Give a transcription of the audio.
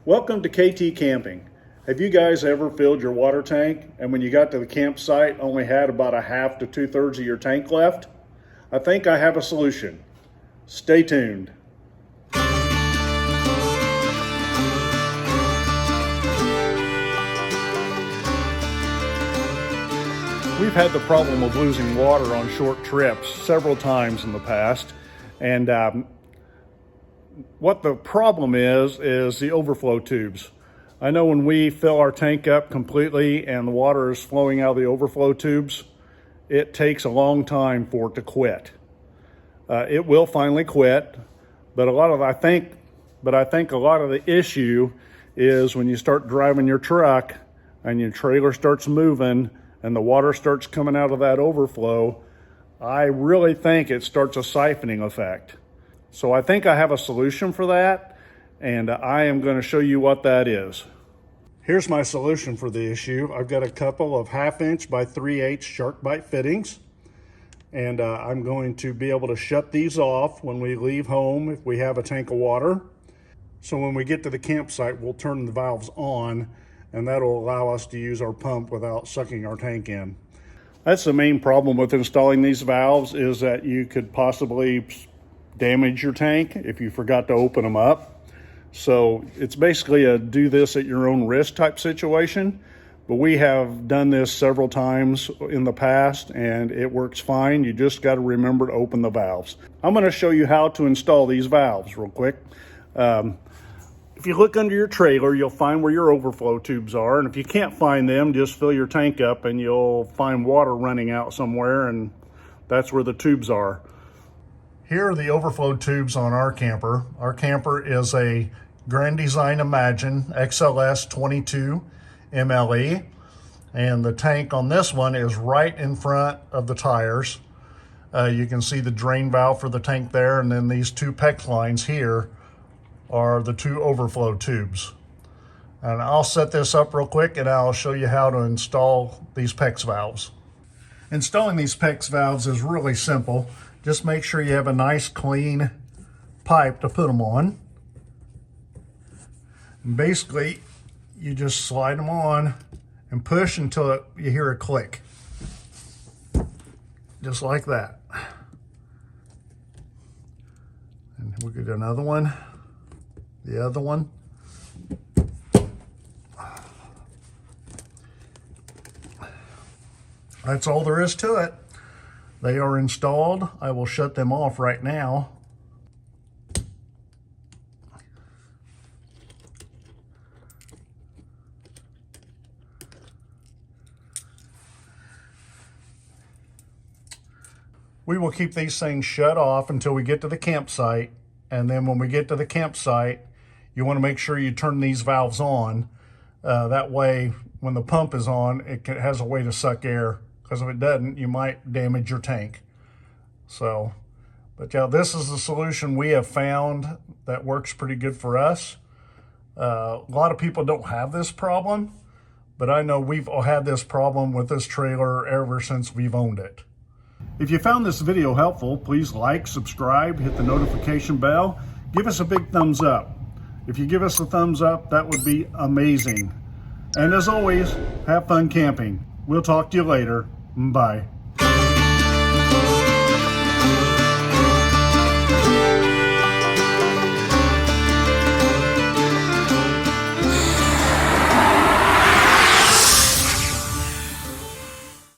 Welcome to KT Camping. Have you guys ever filled your water tank and when you got to the campsite only had about a half to 2/3 of your tank left? I think I have a solution. Stay tuned. We've had the problem of losing water on short trips several times in the past, and what the problem is the overflow tubes. I know when we fill our tank up completely and the water is flowing out of the overflow tubes, it takes a long time for it to quit. It will finally quit, but I think a lot of the issue is when you start driving your truck and your trailer starts moving and the water starts coming out of that overflow. I really think it starts a siphoning effect. So I think I have a solution for that, and I am going to show you what that is. Here's my solution for the issue. I've got a couple of 1/2 inch by 3/8 shark bite fittings, and I'm going to be able to shut these off when we leave home if we have a tank of water. So when we get to the campsite, we'll turn the valves on, and that'll allow us to use our pump without sucking our tank in. That's the main problem with installing these valves, is that you could possibly damage your tank if you forgot to open them up. So it's basically a do this at your own risk type situation, but we have done this several times in the past and it works fine. You just got to remember to open the valves. I'm going to show you how to install these valves real quick. If you look under your trailer, you'll find where your overflow tubes are, and if you can't find them, just fill your tank up and you'll find water running out somewhere, and that's where the tubes are. Here are the overflow tubes on our camper. Our camper is a Grand Design Imagine XLS 22 MLE, and the tank on this one is right in front of the tires. You can see the drain valve for the tank there, and then these two PEX lines here are the two overflow tubes. And I'll set this up real quick and I'll show you how to install these PEX valves. Installing these PEX valves is really simple. Just make sure you have a nice clean pipe to put them on. And basically, you just slide them on and push until you hear a click. Just like that. And we'll get another one. The other one. That's all there is to it. They are installed. I will shut them off right now. We will keep these things shut off until we get to the campsite, and then when we get to the campsite, you want to make sure you turn these valves on. That way, when the pump is on, it has a way to suck air, because if it doesn't, you might damage your tank. So, but yeah, this is the solution we have found that works pretty good for us. A lot of people don't have this problem, but I know we've had this problem with this trailer ever since we've owned it. If you found this video helpful, please like, subscribe, hit the notification bell, give us a big thumbs up. If you give us a thumbs up, that would be amazing. And as always, have fun camping. We'll talk to you later. Bye.